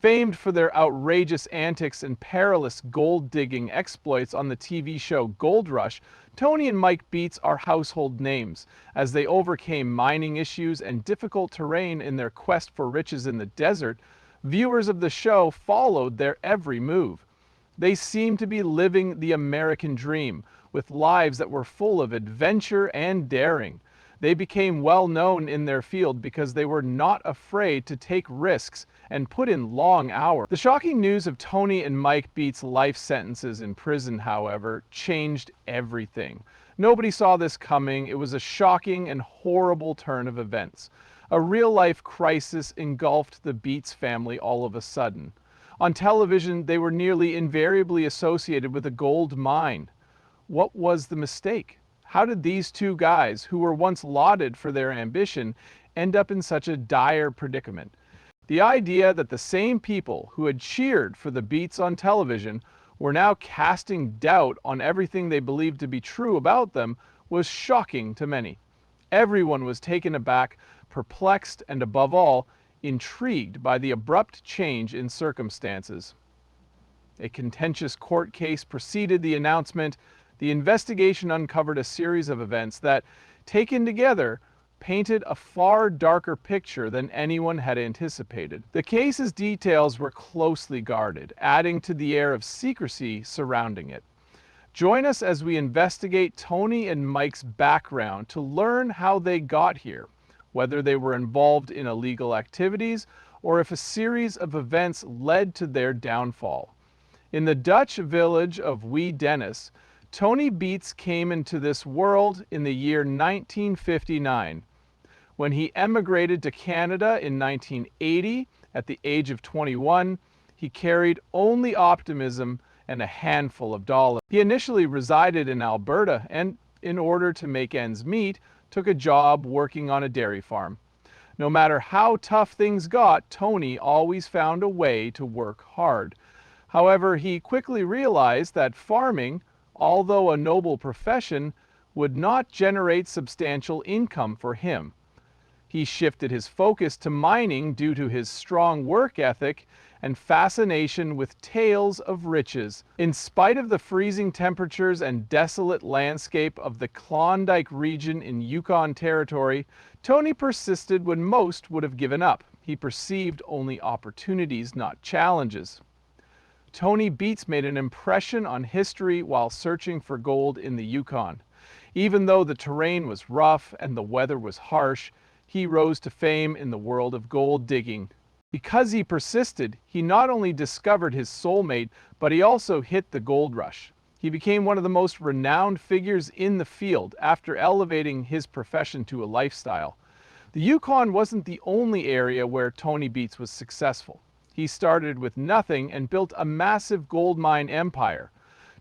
Famed for their outrageous antics and perilous gold-digging exploits on the TV show Gold Rush, Tony and Mike Beets are household names, as they overcame mining issues and difficult terrain in their quest for riches in the desert. Viewers of the show followed their every move. They seemed to be living the American dream, with lives that were full of adventure and daring. They became well known in their field because they were not afraid to take risks and put in long hours. The shocking news of Tony and Mike Beets' life sentences in prison, however, changed everything. Nobody saw this coming. It was a shocking and horrible turn of events. A real-life crisis engulfed the Beets family all of a sudden. On television, they were nearly invariably associated with a gold mine. What was the mistake? How did these two guys, who were once lauded for their ambition, end up in such a dire predicament? The idea that the same people who had cheered for the Beets on television were now casting doubt on everything they believed to be true about them was shocking to many. Everyone was taken aback, perplexed, and above all, intrigued by the abrupt change in circumstances. A contentious court case preceded the announcement. The investigation uncovered a series of events that, taken together, painted a far darker picture than anyone had anticipated. The case's details were closely guarded, adding to the air of secrecy surrounding it. Join us as we investigate Tony and Mike's background to learn how they got here, whether they were involved in illegal activities or if a series of events led to their downfall. In the Dutch village of Wee Dennis, Tony Beets came into this world in the year 1959. When he emigrated to Canada in 1980, at the age of 21, he carried only optimism and a handful of dollars. He initially resided in Alberta and, in order to make ends meet, took a job working on a dairy farm. No matter how tough things got, Tony always found a way to work hard. However, he quickly realized that farming, although a noble profession, would not generate substantial income for him. He shifted his focus to mining due to his strong work ethic and fascination with tales of riches. In spite of the freezing temperatures and desolate landscape of the Klondike region in Yukon Territory, Tony persisted when most would have given up. He perceived only opportunities, not challenges. Tony Beets made an impression on history while searching for gold in the Yukon. Even though the terrain was rough and the weather was harsh, he rose to fame in the world of gold digging. Because he persisted, he not only discovered his soulmate, but he also hit the gold rush. He became one of the most renowned figures in the field after elevating his profession to a lifestyle. The Yukon wasn't the only area where Tony Beets was successful. He started with nothing and built a massive gold mine empire.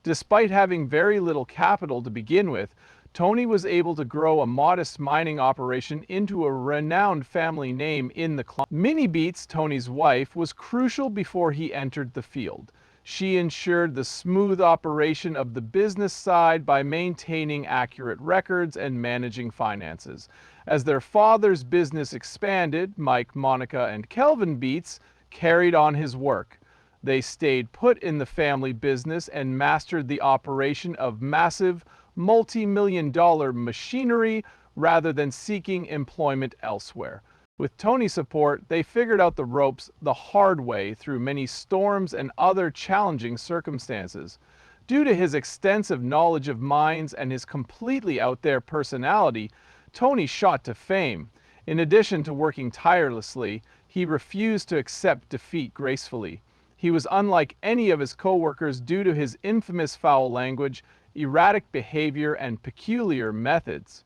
Despite having very little capital to begin with, Tony was able to grow a modest mining operation into a renowned family name in the Klondike. Minnie Beets, Tony's wife, was crucial before he entered the field. She ensured the smooth operation of the business side by maintaining accurate records and managing finances. As their father's business expanded, Mike, Monica, and Kelvin Beets carried on his work. They stayed put in the family business and mastered the operation of massive, multi-million-dollar machinery rather than seeking employment elsewhere. With Tony's support, they figured out the ropes the hard way through many storms and other challenging circumstances. Due to his extensive knowledge of mines and his completely out-there personality, Tony shot to fame. In addition to working tirelessly, he refused to accept defeat gracefully. He was unlike any of his co-workers due to his infamous foul language, erratic behavior, and peculiar methods.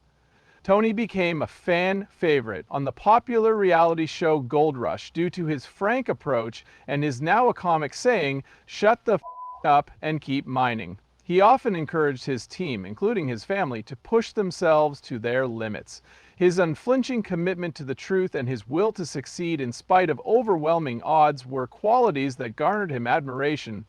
Tony became a fan favorite on the popular reality show Gold Rush due to his frank approach and his now a comic saying, "Shut the f*** up and keep mining." He often encouraged his team, including his family, to push themselves to their limits. His unflinching commitment to the truth and his will to succeed in spite of overwhelming odds were qualities that garnered him admiration.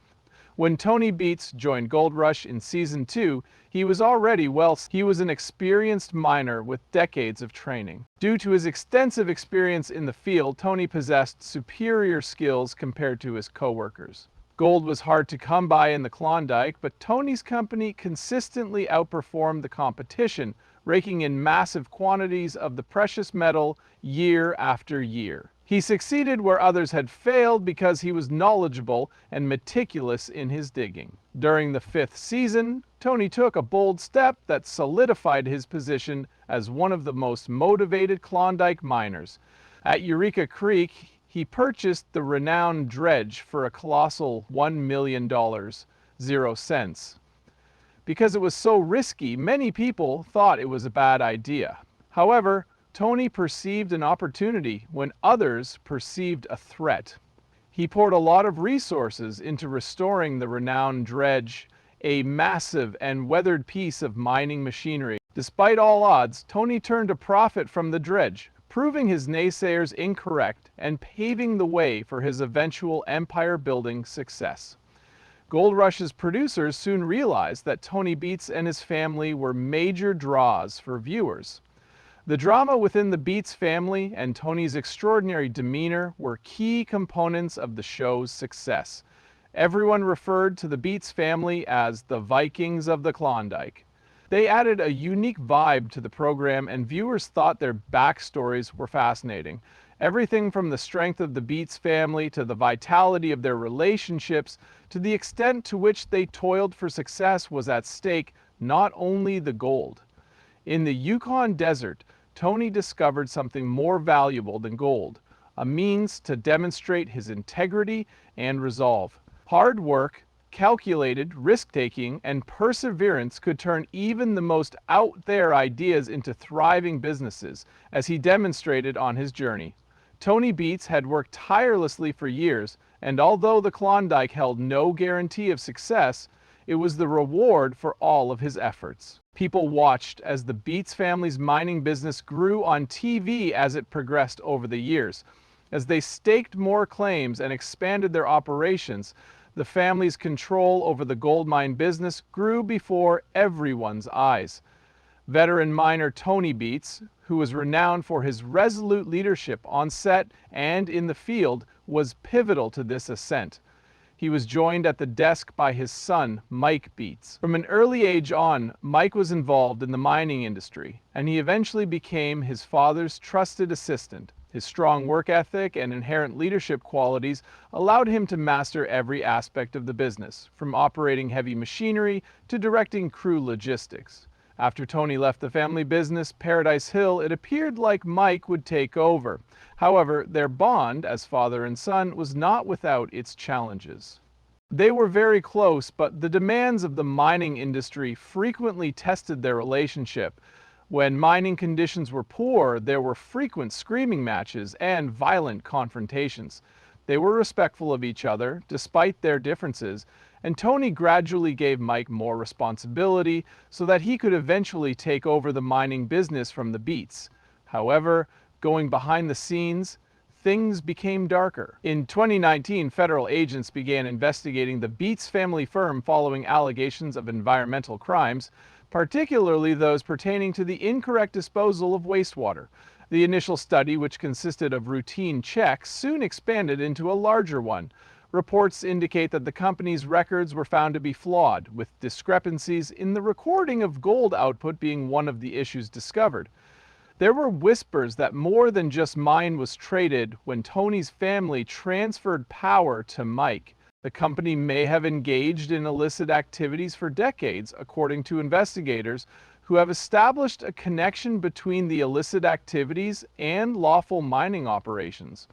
When Tony Beets joined Gold Rush in Season 2, he was an experienced miner with decades of training. Due to his extensive experience in the field, Tony possessed superior skills compared to his co-workers. Gold was hard to come by in the Klondike, but Tony's company consistently outperformed the competition, raking in massive quantities of the precious metal year after year. He succeeded where others had failed because he was knowledgeable and meticulous in his digging. During the 5th season, Tony took a bold step that solidified his position as one of the most motivated Klondike miners. At Eureka Creek, he purchased the renowned dredge for a colossal $1 million, 0 cents. Because it was so risky, many people thought it was a bad idea. However, Tony perceived an opportunity when others perceived a threat. He poured a lot of resources into restoring the renowned dredge, a massive and weathered piece of mining machinery. Despite all odds, Tony turned a profit from the dredge, proving his naysayers incorrect and paving the way for his eventual empire-building success. Gold Rush's producers soon realized that Tony Beets and his family were major draws for viewers. The drama within the Beets family and Tony's extraordinary demeanor were key components of the show's success. Everyone referred to the Beets family as the Vikings of the Klondike. They added a unique vibe to the program, and viewers thought their backstories were fascinating. Everything from the strength of the Beets family to the vitality of their relationships to the extent to which they toiled for success was at stake, not only the gold. In the Yukon desert, Tony discovered something more valuable than gold, a means to demonstrate his integrity and resolve. Hard work, calculated risk-taking, and perseverance could turn even the most out-there ideas into thriving businesses, as he demonstrated on his journey. Tony Beets had worked tirelessly for years, and although the Klondike held no guarantee of success, it was the reward for all of his efforts. People watched as the Beets family's mining business grew on TV as it progressed over the years. As they staked more claims and expanded their operations, the family's control over the gold mine business grew before everyone's eyes. Veteran miner Tony Beets, who was renowned for his resolute leadership on set and in the field, was pivotal to this ascent. He was joined at the desk by his son, Mike Beets. From an early age on, Mike was involved in the mining industry, and he eventually became his father's trusted assistant. His strong work ethic and inherent leadership qualities allowed him to master every aspect of the business, from operating heavy machinery to directing crew logistics. After Tony left the family business, Paradise Hill, it appeared like Mike would take over. However, their bond as father and son was not without its challenges. They were very close, but the demands of the mining industry frequently tested their relationship. When mining conditions were poor, there were frequent screaming matches and violent confrontations. They were respectful of each other, despite their differences, and Tony gradually gave Mike more responsibility so that he could eventually take over the mining business from the Beets. However, going behind the scenes, things became darker. In 2019, federal agents began investigating the Beets family firm following allegations of environmental crimes, particularly those pertaining to the incorrect disposal of wastewater. The initial study, which consisted of routine checks, soon expanded into a larger one. Reports indicate that the company's records were found to be flawed, with discrepancies in the recording of gold output being one of the issues discovered. There were whispers that more than just mine was traded when Tony's family transferred power to Mike. The company may have engaged in illicit activities for decades, according to investigators, who have established a connection between the illicit activities and lawful mining operations.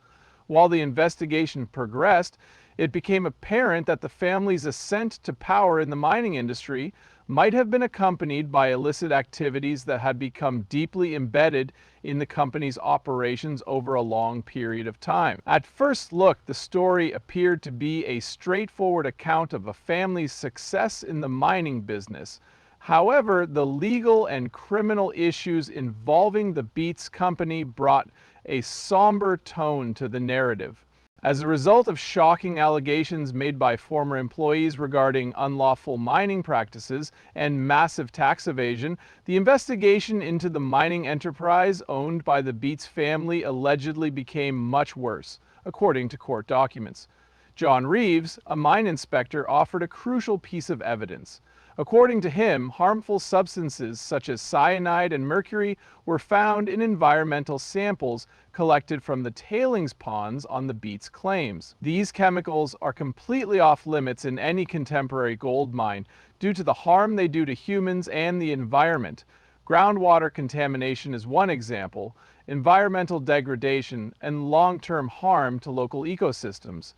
While the investigation progressed, it became apparent that the family's ascent to power in the mining industry might have been accompanied by illicit activities that had become deeply embedded in the company's operations over a long period of time. At first look, the story appeared to be a straightforward account of a family's success in the mining business. However, the legal and criminal issues involving the Beets company brought a somber tone to the narrative. As a result of shocking allegations made by former employees regarding unlawful mining practices and massive tax evasion, the investigation into the mining enterprise owned by the Beets family allegedly became much worse, according to court documents. John Reeves, a mine inspector, offered a crucial piece of evidence. According to him, harmful substances such as cyanide and mercury were found in environmental samples collected from the tailings ponds on the Beets claims. These chemicals are completely off limits in any contemporary gold mine due to the harm they do to humans and the environment. Groundwater contamination is one example, environmental degradation, and long-term harm to local ecosystems.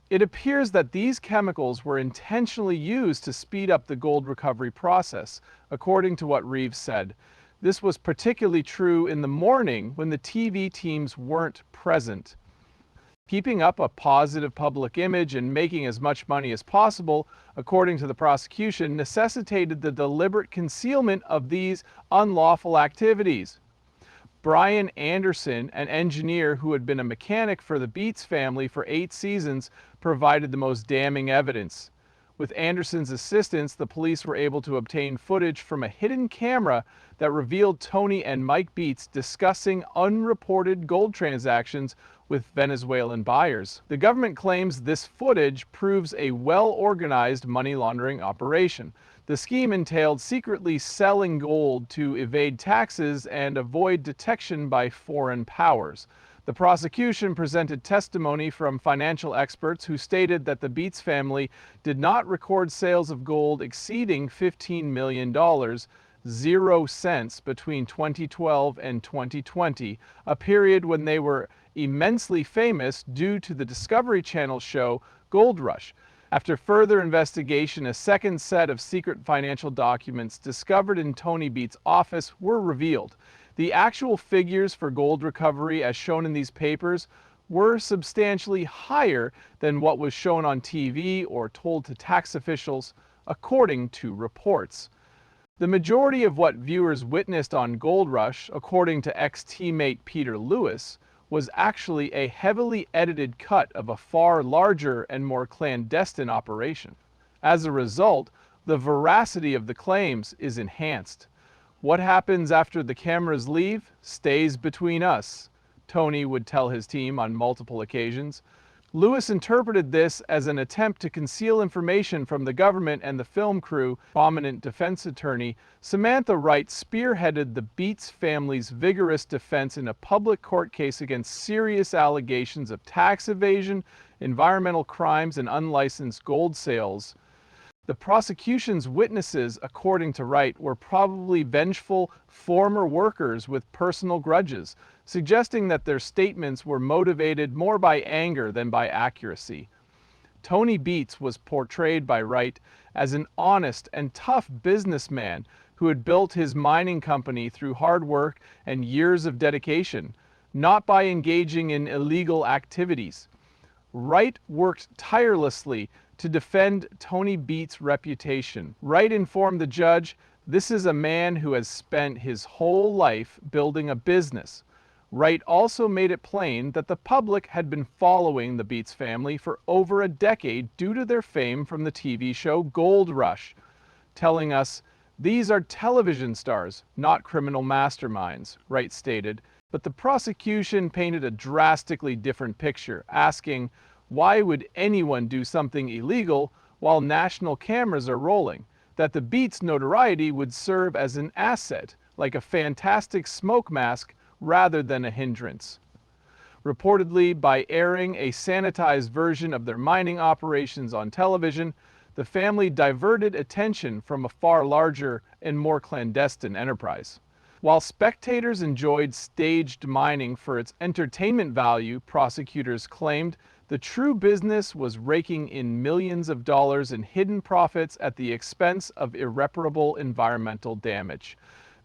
It appears that these chemicals were intentionally used to speed up the gold recovery process, according to what Reeves said. This was particularly true in the morning when the TV teams weren't present. Keeping up a positive public image and making as much money as possible, according to the prosecution, necessitated the deliberate concealment of these unlawful activities. Brian Anderson, an engineer who had been a mechanic for the Beets family for 8 seasons, provided the most damning evidence. With Anderson's assistance, the police were able to obtain footage from a hidden camera that revealed Tony and Mike Beets discussing unreported gold transactions with Venezuelan buyers. The government claims this footage proves a well-organized money laundering operation. The scheme entailed secretly selling gold to evade taxes and avoid detection by foreign powers. The prosecution presented testimony from financial experts who stated that the Beets family did not record sales of gold exceeding $15 million, 0 cents, between 2012 and 2020, a period when they were immensely famous due to the Discovery Channel show Gold Rush. After further investigation, a second set of secret financial documents discovered in Tony Beets' office were revealed. The actual figures for gold recovery as shown in these papers were substantially higher than what was shown on TV or told to tax officials, according to reports. The majority of what viewers witnessed on Gold Rush, according to ex-teammate Peter Lewis, was actually a heavily edited cut of a far larger and more clandestine operation. As a result, the veracity of the claims is enhanced. What happens after the cameras leave stays between us, Tony would tell his team on multiple occasions. Lewis interpreted this as an attempt to conceal information from the government and the film crew. Prominent defense attorney Samantha Wright spearheaded the Beets family's vigorous defense in a public court case against serious allegations of tax evasion, environmental crimes, and unlicensed gold sales. The prosecution's witnesses, according to Wright, were probably vengeful former workers with personal grudges, suggesting that their statements were motivated more by anger than by accuracy. Tony Beets was portrayed by Wright as an honest and tough businessman who had built his mining company through hard work and years of dedication, not by engaging in illegal activities. Wright worked tirelessly to defend Tony Beets' reputation. Wright informed the judge, "This is a man who has spent his whole life building a business." Wright also made it plain that the public had been following the Beets family for over a decade due to their fame from the TV show Gold Rush, telling us, "These are television stars, not criminal masterminds," Wright stated. But the prosecution painted a drastically different picture, asking, why would anyone do something illegal while national cameras are rolling? That the Beets' notoriety would serve as an asset, like a fantastic smoke mask, rather than a hindrance. Reportedly, by airing a sanitized version of their mining operations on television, the family diverted attention from a far larger and more clandestine enterprise. While spectators enjoyed staged mining for its entertainment value, prosecutors claimed the true business was raking in millions of dollars in hidden profits at the expense of irreparable environmental damage.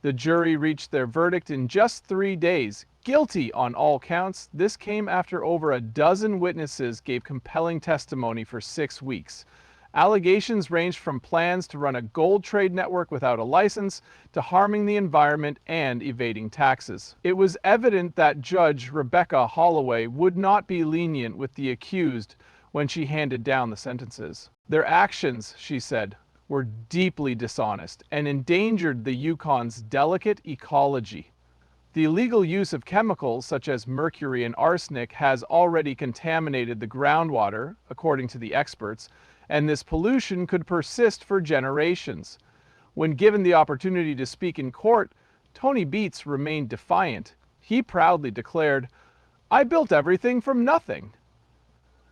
The jury reached their verdict in just 3 days, guilty on all counts. This came after over a dozen witnesses gave compelling testimony for 6 weeks. Allegations ranged from plans to run a gold trade network without a license to harming the environment and evading taxes. It was evident that Judge Rebecca Holloway would not be lenient with the accused when she handed down the sentences. Their actions, she said, were deeply dishonest and endangered the Yukon's delicate ecology. The illegal use of chemicals such as mercury and arsenic has already contaminated the groundwater, according to the experts, and this pollution could persist for generations. When given the opportunity to speak in court, Tony Beets remained defiant. He proudly declared, "I built everything from nothing."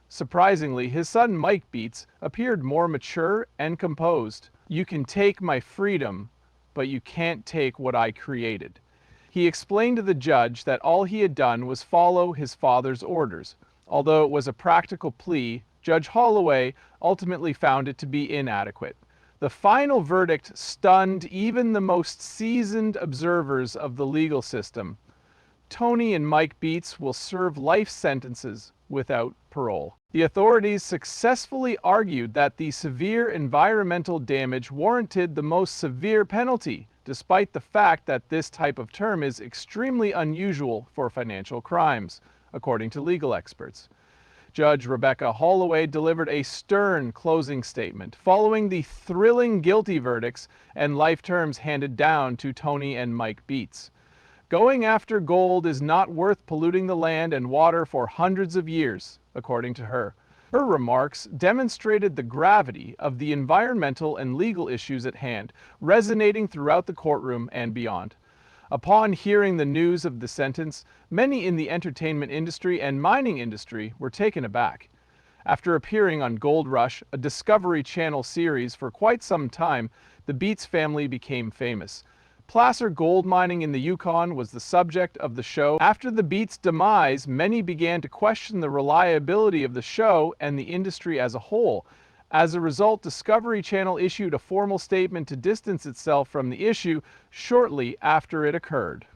Surprisingly, his son Mike Beets appeared more mature and composed. "You can take my freedom, but you can't take what I created." He explained to the judge that all he had done was follow his father's orders. Although it was a practical plea, Judge Holloway ultimately found it to be inadequate. The final verdict stunned even the most seasoned observers of the legal system. Tony and Mike Beets will serve life sentences without parole. The authorities successfully argued that the severe environmental damage warranted the most severe penalty, despite the fact that this type of term is extremely unusual for financial crimes, according to legal experts. Judge Rebecca Holloway delivered a stern closing statement following the thrilling guilty verdicts and life terms handed down to Tony and Mike Beets. Going after gold is not worth polluting the land and water for hundreds of years, according to her. Her remarks demonstrated the gravity of the environmental and legal issues at hand, resonating throughout the courtroom and beyond. Upon hearing the news of the sentence, many in the entertainment industry and mining industry were taken aback. After appearing on Gold Rush, a Discovery Channel series, for quite some time, the Beets family became famous. Placer gold mining in the Yukon was the subject of the show. After the Beets' demise, many began to question the reliability of the show and the industry as a whole. As a result, Discovery Channel issued a formal statement to distance itself from the issue shortly after it occurred.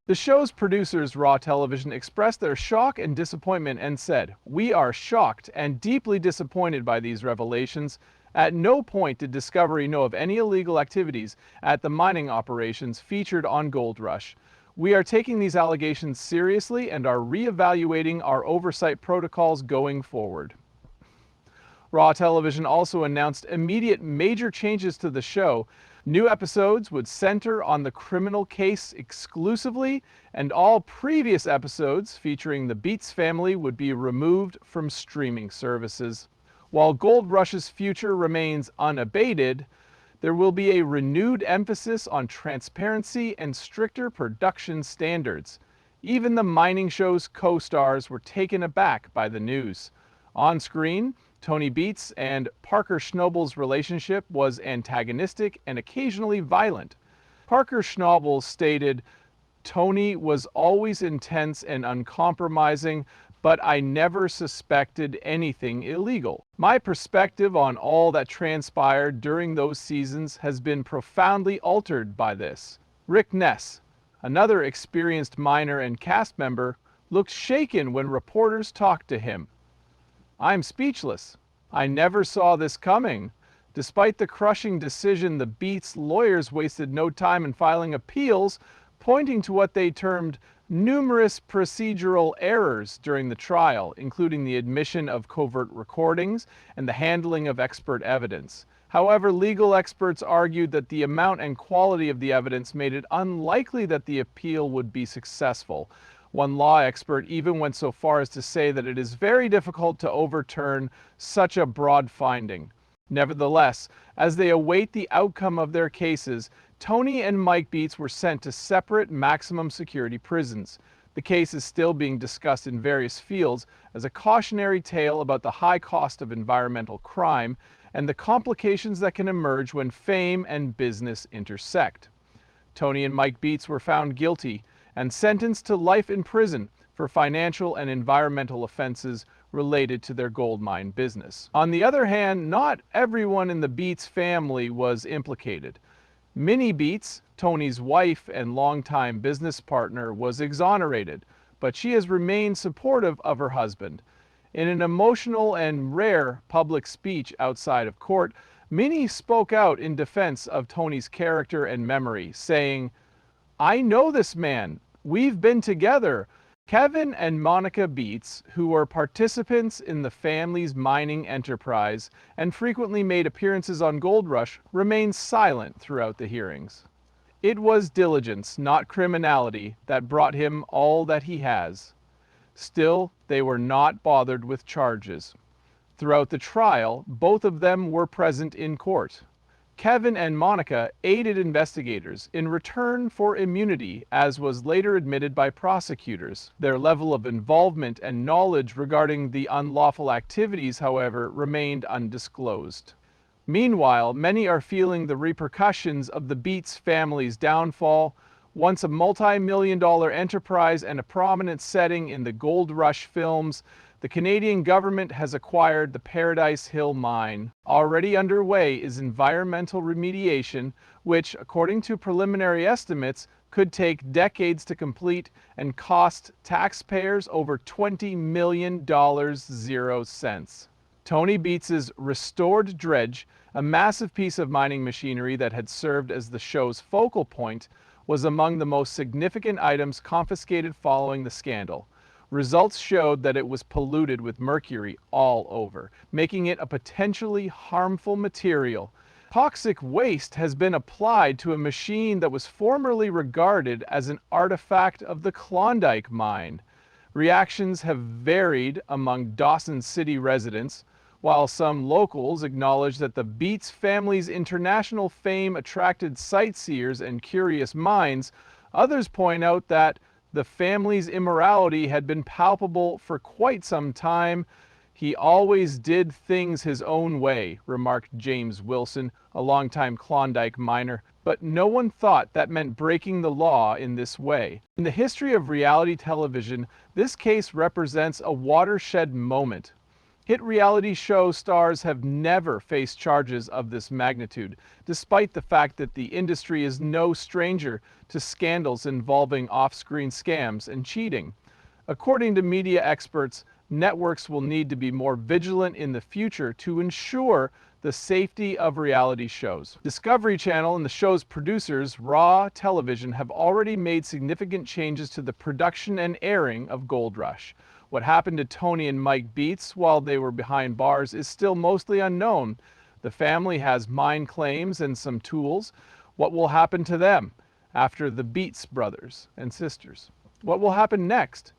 The show's producers, Raw Television, expressed their shock and disappointment and said, "We are shocked and deeply disappointed by these revelations. At no point did Discovery know of any illegal activities at the mining operations featured on Gold Rush. We are taking these allegations seriously and are re-evaluating our oversight protocols going forward." Raw Television also announced immediate major changes to the show. New episodes would center on the criminal case exclusively, and all previous episodes featuring the Beets family would be removed from streaming services. While Gold Rush's future remains unabated, there will be a renewed emphasis on transparency and stricter production standards. Even the mining show's co-stars were taken aback by the news. On screen, Tony Beets and Parker Schnobel's relationship was antagonistic and occasionally violent. Parker Schnobel stated, "Tony was always intense and uncompromising, but I never suspected anything illegal. My perspective on all that transpired during those seasons has been profoundly altered by this." Rick Ness, another experienced miner and cast member, looked shaken when reporters talked to him. "I'm speechless. I never saw this coming." Despite the crushing decision, the Beets lawyers wasted no time in filing appeals, pointing to what they termed numerous procedural errors during the trial, including the admission of covert recordings and the handling of expert evidence. However, legal experts argued that the amount and quality of the evidence made it unlikely that the appeal would be successful. One law expert even went so far as to say that it is very difficult to overturn such a broad finding. Nevertheless, as they await the outcome of their cases, Tony and Mike Beets were sent to separate maximum security prisons. The case is still being discussed in various fields as a cautionary tale about the high cost of environmental crime and the complications that can emerge when fame and business intersect. Tony and Mike Beets were found guilty and sentenced to life in prison for financial and environmental offenses related to their gold mine business. On the other hand, not everyone in the Beets family was implicated. Minnie Beets, Tony's wife and longtime business partner, was exonerated, but she has remained supportive of her husband. In an emotional and rare public speech outside of court, Minnie spoke out in defense of Tony's character and memory, saying, "I know this man. We've been together." Kevin and Monica Beets, who were participants in the family's mining enterprise and frequently made appearances on Gold Rush, remained silent throughout the hearings. It was diligence, not criminality, that brought him all that he has. Still, they were not bothered with charges. Throughout the trial, both of them were present in court. Kevin and Monica aided investigators in return for immunity, as was later admitted by prosecutors. Their level of involvement and knowledge regarding the unlawful activities, however, remained undisclosed. Meanwhile, many are feeling the repercussions of the Beets family's downfall. Once a multi-million-dollar enterprise and a prominent setting in the Gold Rush films, the Canadian government has acquired the Paradise Hill mine. Already underway is environmental remediation, which, according to preliminary estimates, could take decades to complete and cost taxpayers over $20 million 0 cents. Tony Beets's restored dredge, a massive piece of mining machinery that had served as the show's focal point, was among the most significant items confiscated following the scandal. Results showed that it was polluted with mercury all over, making it a potentially harmful material. Toxic waste has been applied to a machine that was formerly regarded as an artifact of the Klondike mine. Reactions have varied among Dawson City residents. While some locals acknowledge that the Beets family's international fame attracted sightseers and curious minds, others point out that the family's immorality had been palpable for quite some time. "He always did things his own way," remarked James Wilson, a longtime Klondike miner, but no one thought that meant breaking the law in this way. In the history of reality television, this case represents a watershed moment. Hit reality show stars have never faced charges of this magnitude, despite the fact that the industry is no stranger to scandals involving off-screen scams and cheating. According to media experts, networks will need to be more vigilant in the future to ensure the safety of reality shows. Discovery Channel and the show's producers, Raw Television, have already made significant changes to the production and airing of Gold Rush. What happened to Tony and Mike Beets while they were behind bars is still mostly unknown. The family has mine claims and some tools. What will happen to them after the Beets brothers and sisters? What will happen next?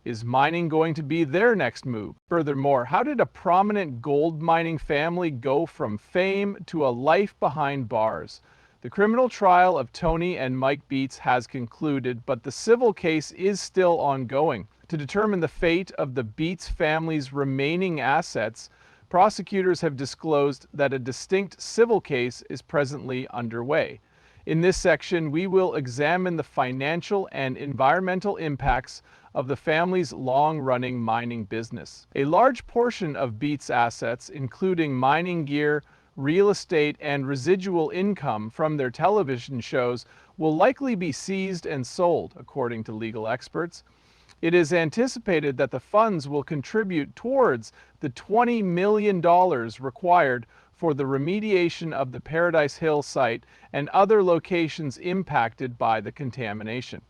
Is mining going to be their next move? Furthermore, how did a prominent gold mining family go from fame to a life behind bars? The criminal trial of Tony and Mike Beets has concluded, but the civil case is still ongoing. To determine the fate of the Beets family's remaining assets, prosecutors have disclosed that a distinct civil case is presently underway. In this section, we will examine the financial and environmental impacts of the family's long-running mining business. A large portion of Beets' assets, including mining gear, real estate, and residual income from their television shows, will likely be seized and sold, according to legal experts. It is anticipated that the funds will contribute towards the $20 million required for the remediation of the Paradise Hill site and other locations impacted by the contamination.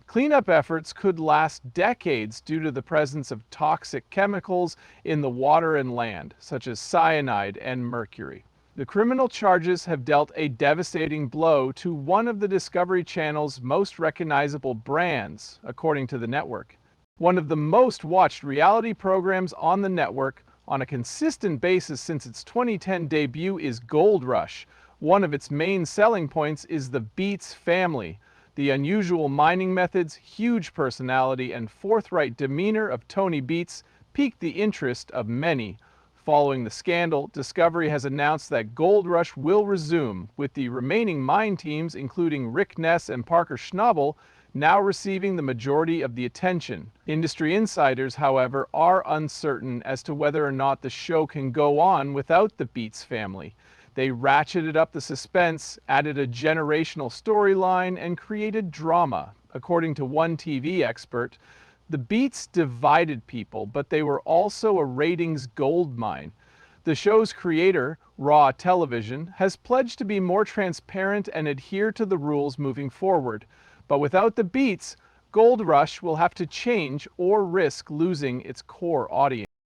Cleanup efforts could last decades due to the presence of toxic chemicals in the water and land, such as cyanide and mercury. The criminal charges have dealt a devastating blow to one of the Discovery Channel's most recognizable brands, according to the network. One of the most watched reality programs on the network on a consistent basis since its 2010 debut is Gold Rush. One of its main selling points is the Beets family. The unusual mining methods, huge personality, and forthright demeanor of Tony Beets piqued the interest of many. Following the scandal, Discovery has announced that Gold Rush will resume, with the remaining mine teams, including Rick Ness and Parker Schnabel, now receiving the majority of the attention. Industry insiders, however, are uncertain as to whether or not the show can go on without the Beets family. They ratcheted up the suspense, added a generational storyline, and created drama. According to one TV expert, The Beets divided people, but they were also a ratings goldmine. The show's creator, Raw Television, has pledged to be more transparent and adhere to the rules moving forward. But without the Beets, Gold Rush will have to change or risk losing its core audience.